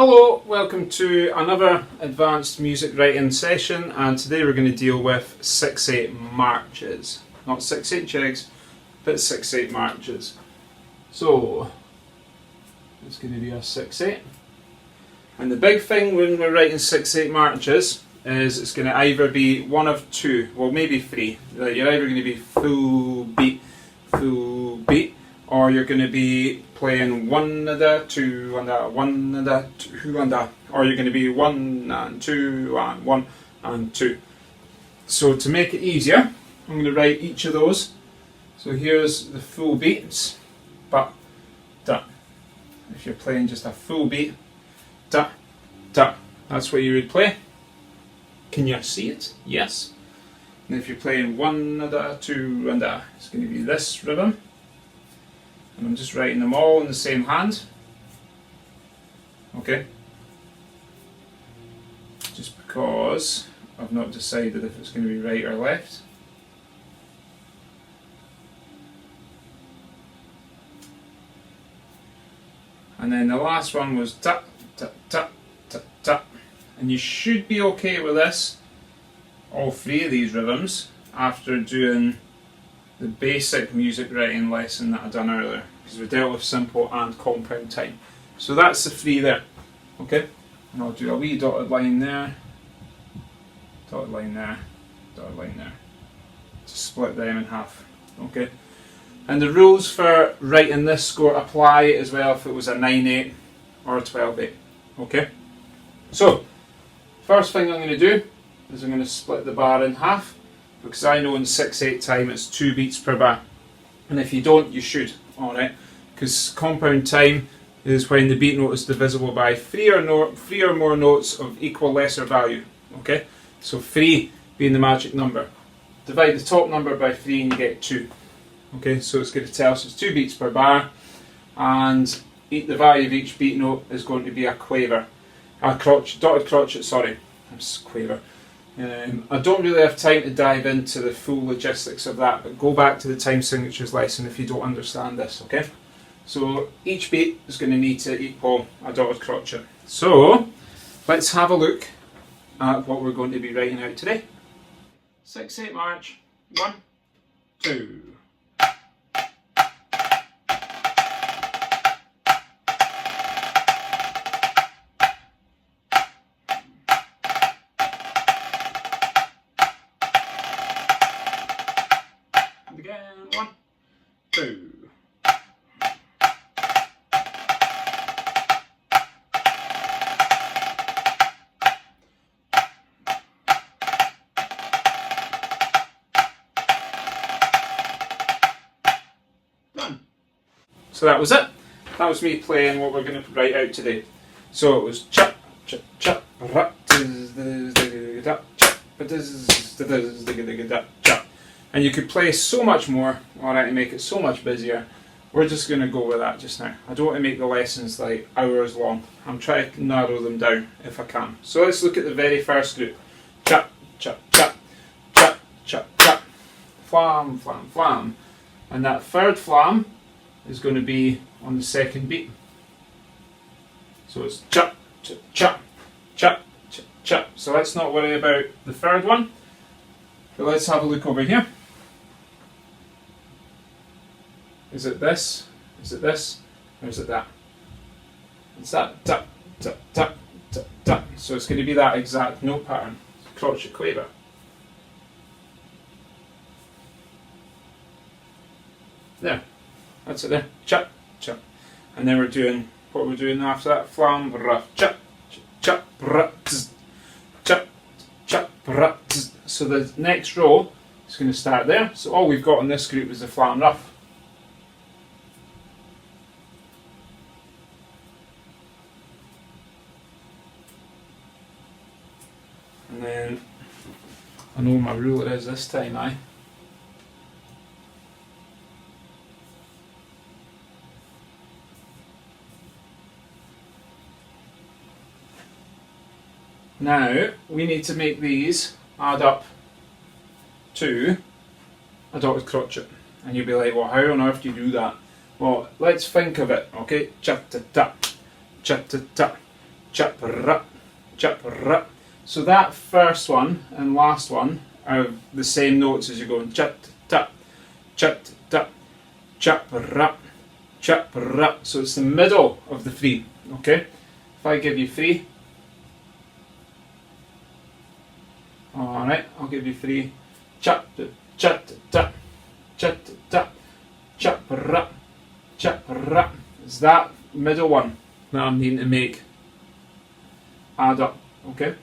Hello, welcome to another advanced music writing session, and today we're going to deal with 6/8 marches. Not 6/8 jigs, but 6/8 marches. So, it's going to be a 6/8. And the big thing when we're writing 6/8 marches is it's going to either be one of two, well maybe three. You're either going to be full beat, or you're going to be playing one and a, two and a, one and a, two and a, or you're going to be one and two and one and two. So to make it easier, I'm going to write each of those. So here's the full beats, but da. If you're playing just a full beat, da, da. That's what you would play. Can you see it? Yes. And if you're playing one and a, two and a, it's going to be this rhythm. And I'm just writing them all in the same hand. Okay. Just because I've not decided if it's going to be right or left. And then the last one was ta, ta, ta, ta, ta. And you should be okay with this, all three of these rhythms, after doing the basic music writing lesson that I done earlier, because we dealt with simple and compound time. So that's the three there. Okay? And I'll do a wee dotted line there, dotted line there, dotted line there, to split them in half. Okay? And the rules for writing this score apply as well if it was a 9/8 or a 12/8. Okay? So, first thing I'm going to do is I'm going to split the bar in half, because I know in 6/8 time it's 2 beats per bar. And if you don't, you should, alright? Because compound time is when the beat note is divisible by three or more notes of equal lesser value. Okay? So 3 being the magic number. Divide the top number by 3 and you get 2. Okay, so it's going to tell us it's 2 beats per bar, and the value of each beat note is going to be a quaver. A dotted crotchet, sorry. That's quaver. I don't really have time to dive into the full logistics of that, but go back to the time signatures lesson if you don't understand this, okay? So each beat is going to need to equal a dotted crotchet. So let's have a look at what we're going to be writing out today. 6/8 march, 1, 2. Again, 1, 2. Done. So that was it. That was me playing what we're going to write out today. So it was chop, chop, chop, chop. And you could play so much more, alright, to make it so much busier. We're just going to go with that just now. I don't want to make the lessons like hours long. I'm trying to narrow them down if I can. So let's look at the very first group. Chop, chop, chop, chop, chop, chop. Flam, flam, flam. And that third flam is going to be on the second beat. So it's chop, chop, chop, chop, chop, chop. So let's not worry about the third one. But let's have a look over here. Is it this? Is it this? Or is it that? It's that tap, tap, tap, tap, tap. So it's going to be that exact note pattern. Crotchet quaver. There. That's it there. Chop, chop. And then we're doing what we're doing after that. Flam, rough, chop, chop, chop, chop, chop, so the next row is going to start there. So all we've got in this group is the flam rough. And then, I know my ruler is this time, aye. Now, we need to make these add up to a dotted crotchet. And you'll be like, well, how on earth do you do that? Well, let's think of it, okay? Cha-ta-ta, cha-ta-ta, chap, ra, chap, ra. So that first one and last one are the same notes as you're going chat, tap, chat, tap, chap, ra, chap, ra. So it's the middle of the three. Okay? If I give you three, alright, I'll give you three. Chat, chat, tap, chat, tap, chap, ra, chap, ra. It's that middle one that I'm needing to make add up. Okay?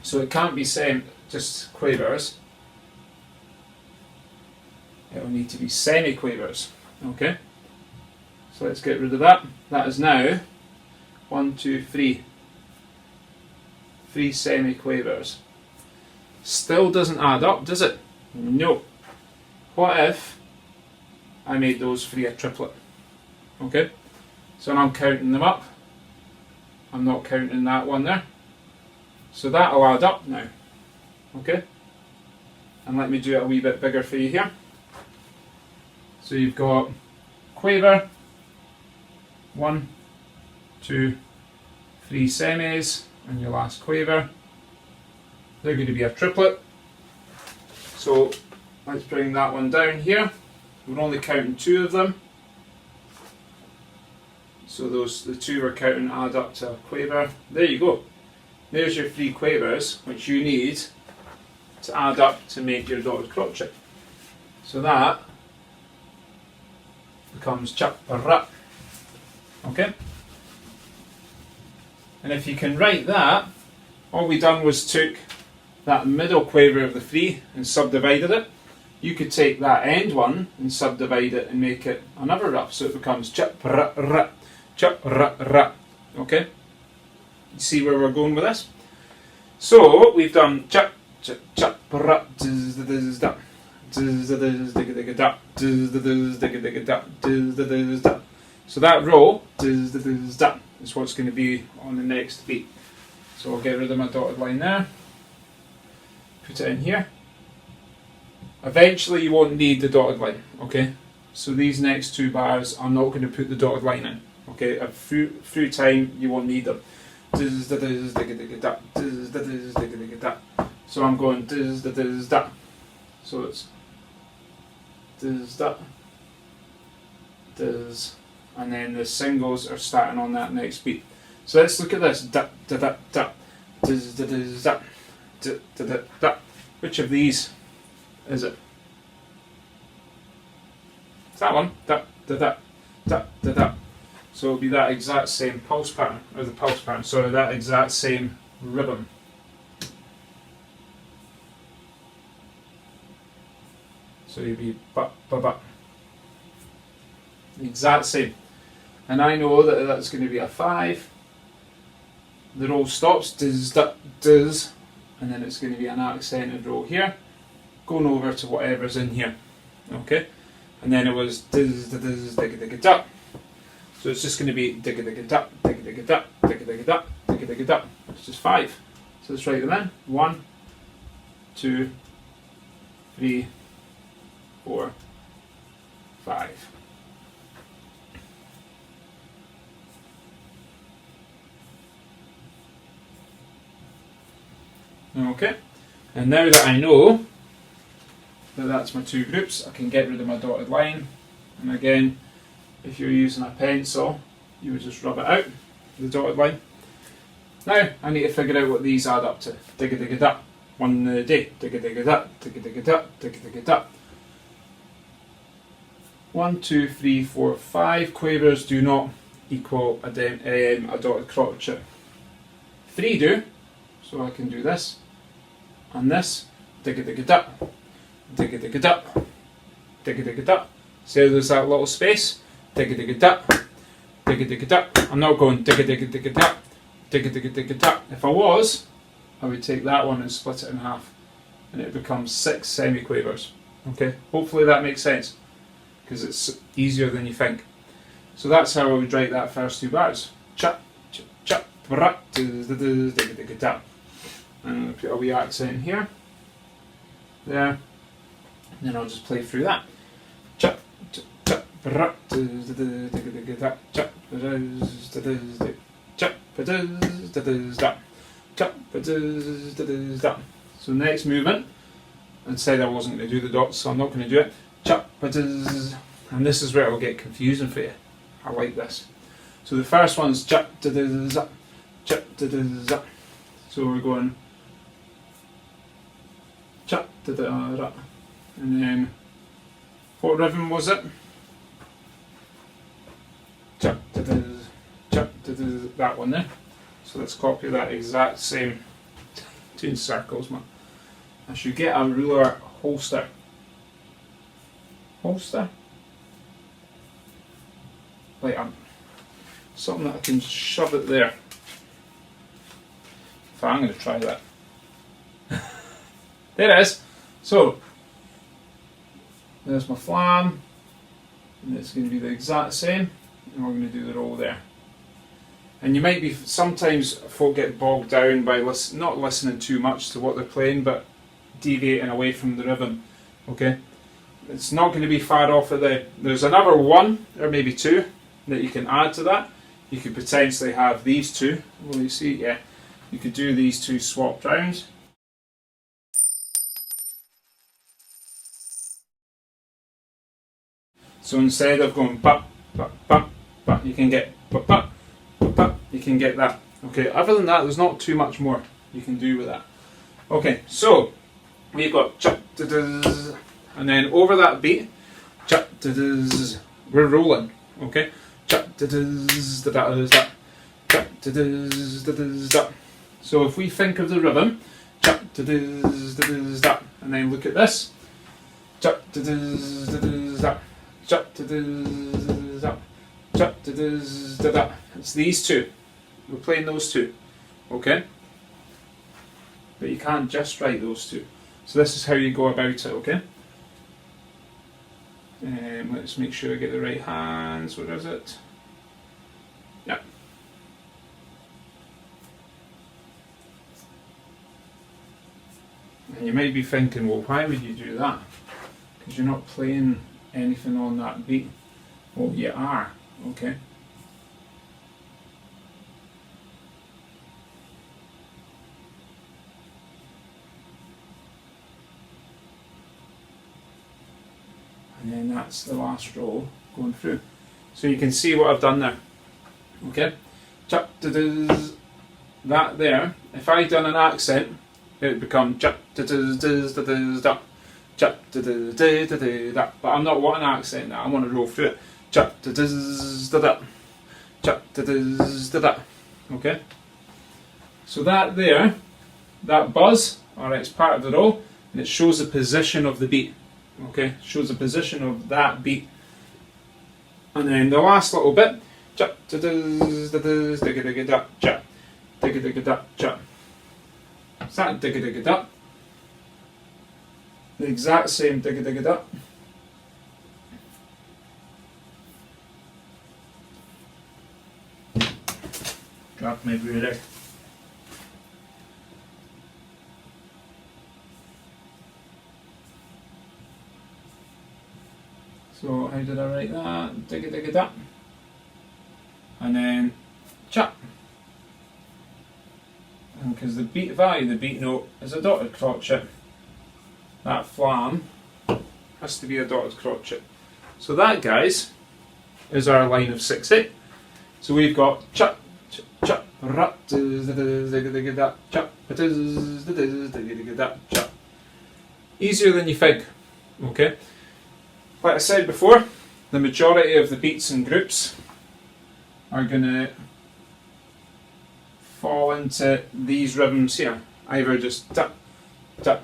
So it can't be just quavers. It will need to be semiquavers. Okay? So let's get rid of that. That is now 1, 2, 3. 3 semiquavers. Still doesn't add up, does it? No. What if I made those 3 a triplet? Okay? So now I'm counting them up. I'm not counting that one there. So that'll add up now. Okay? And let me do it a wee bit bigger for you here. So you've got quaver, 1, 2, 3 semis, and your last quaver. They're going to be a triplet. So let's bring that one down here. We're only counting 2 of them. So the 2 we're counting add up to a quaver. There you go. There's your 3 quavers which you need to add up to make your dotted crotchet. So that becomes chap-ra. Okay? And if you can write that, all we done was took that middle quaver of the 3 and subdivided it. You could take that end one and subdivide it and make it another rough, so it becomes chap-ra-ra, chap-ra-ra. Okay? You see where we're going with this? So we've done chap, chap, chap, ra, da, so that row is what's going to be on the next beat. So I'll get rid of my dotted line there, put it in here. Eventually you won't need the dotted line, okay? So these next 2 bars, I'm not going to put the dotted line in, okay? Through time you won't need them. So I'm going so it's and then the singles are starting on that next beat. So let's look at this. Which of these is it? It's that one. So it'll be that exact same pulse pattern, or the pulse pattern, sorry, that exact same rhythm. So you'll be ba ba ba. The exact same. And I know that that's going to be a 5. The roll stops, diz, da, diz, and then it's going to be an accented roll here, going over to whatever's in here. Okay? And then it was diz, da, diz, digga, digga, da. So it's just going to be digga, digga, da, digga, digga, da, digga, digga, da, digga, digga, da. It's just 5. So let's write them in. 1, 2, 3, 4, 5. Okay, and now that I know that that's my 2 groups, I can get rid of my dotted line. And again, if you're using a pencil, you would just rub it out, the dotted line. Now I need to figure out what these add up to. Digga digga da, 1 day. Digga digga da, digga digga da, digga digga da. 1, 2, 3, 4, 5 quavers do not equal a dotted crotchet. 3 do, so I can do this and this. Digga digga da, digga digga da, digga digga da. See how there's that little space? Digga digga da, digga digga da. I'm not going digga digga digga da, digga digga digga da. If I was, I would take that one and split it in half, and it becomes 6 semiquavers. Okay, hopefully that makes sense, because it's easier than you think. So that's how I would write that first 2 bars. Cha, cha, cha, bra, digga digga da. And I'll put a wee accent in here, there, and then I'll just play through that. Cha, cha, cha, bra, digga digga da, cha, cha, ba-duz, da-duz, da, cha, ba-duz, da-duz, da. So the next movement, I said I wasn't going to do the dots, so I'm not going to do it. Cha, ba-duz, and this is where it will get confusing for you. I like this. So the first one's cha, da-duz, da, cha, da-duz, da. So we're going cha, da-da, da. And then, what rhythm was it? Cha, da-duz, cha, da-duz, that one there. So let's copy that exact same two circles, man. I should get a ruler holster. Holster? Like something that I can shove it there. So I'm going to try that. There it is. So, there's my flam. And it's going to be the exact same. And we're going to do the roll there. And you might be, sometimes folk get bogged down by not listening too much to what they're playing, but deviating away from the rhythm. Okay? It's not going to be far off of there's another one, or maybe two, that you can add to that. You could potentially have these two. Will you see? Yeah. You could do these two swapped round. So instead of going ba, ba, ba, ba, you can get ba, ba, ba, ba, you can get that. Okay, other than that, there's not too much more you can do with that. Okay, so we've got cha, da, da, and then over that beat, cha, da, da, we're rolling. Okay, cha, da, da, da, da, da, cha, da, da, da, da, da. So if we think of the rhythm, cha, da, da, da, da, da, and then look at this, cha, da, da, da, da, da. Cha, da, da, da, cha, da, da, da. It's these two. We're playing those two. Okay? But you can't just write those two. So this is how you go about it, okay? Let's make sure I get the right hands. Where is it? Yeah. And you might be thinking, well, why would you do that? Because you're not playing anything on that beat. Well, you are, okay? And then that's the last roll going through. So you can see what I've done there. Okay? That there, if I'd done an accent, it would become but I'm not wanting an accent now, I want to roll through it. Okay? So that there, that buzz, alright, it's part of the roll, and it shows the position of the beat. Okay? It shows the position of that beat. And then the last little bit, is that digga-digga-da? The exact same digga-digga-da. Drop my ruler. So how did I write that? Digga-digga-da. And then cha. And because the beat value, the beat note, is a dotted crotchet, that flam has to be a dotted crotchet. So that, guys, is our line of 6/8. So we've got cha, cha, cha, ra, da, cha, cha. Easier than you think, okay? Like I said before, the majority of the beats and groups are going to fall into these rhythms here. Either just da, da,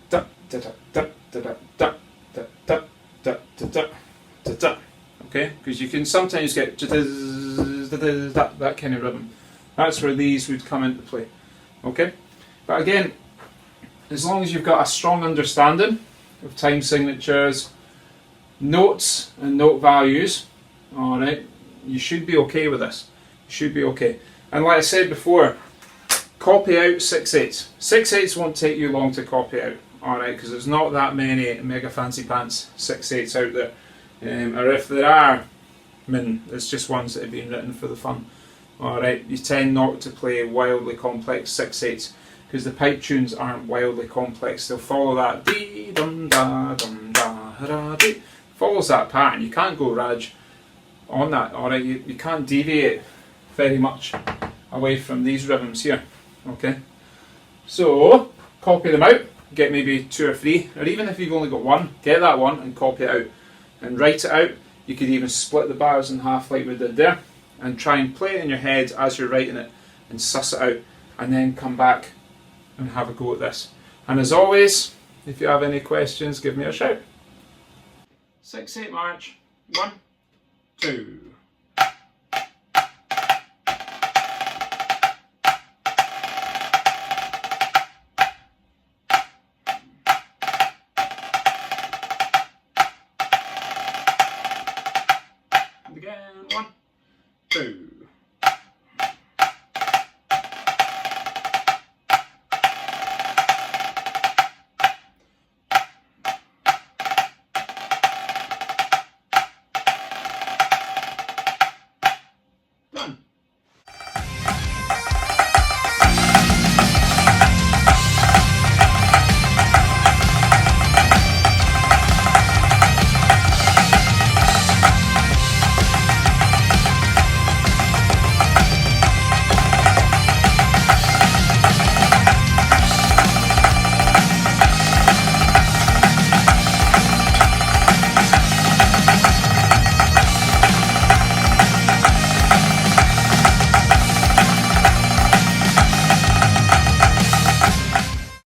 da, da, da, da, da, da, da, da, da, da, da, da, da. Okay, because you can sometimes get that kind of rhythm. That's where these would come into play. Okay, but again, as long as you've got a strong understanding of time signatures, notes and note values, alright, you should be okay with this. You should be okay. And like I said before, copy out 6/8. 6/8 won't take you long to copy out, alright, because there's not that many mega fancy pants 6/8s out there. Or if there are, I mean, it's just ones that have been written for the fun. Alright, you tend not to play wildly complex 6/8 because the pipe tunes aren't wildly complex. They'll follow that dee dum da dum da da dee. Follows that pattern. You can't go raj on that. Alright, you can't deviate very much away from these rhythms here. Okay, so copy them out. Get maybe 2 or 3, or even if you've only got one, get that one and copy it out and write it out. You could even split the bars in half like we did there and try and play it in your head as you're writing it and suss it out, and then come back and have a go at this. And as always, if you have any questions, give me a shout. 6/8 march, 1, 2. And again, 1, 2.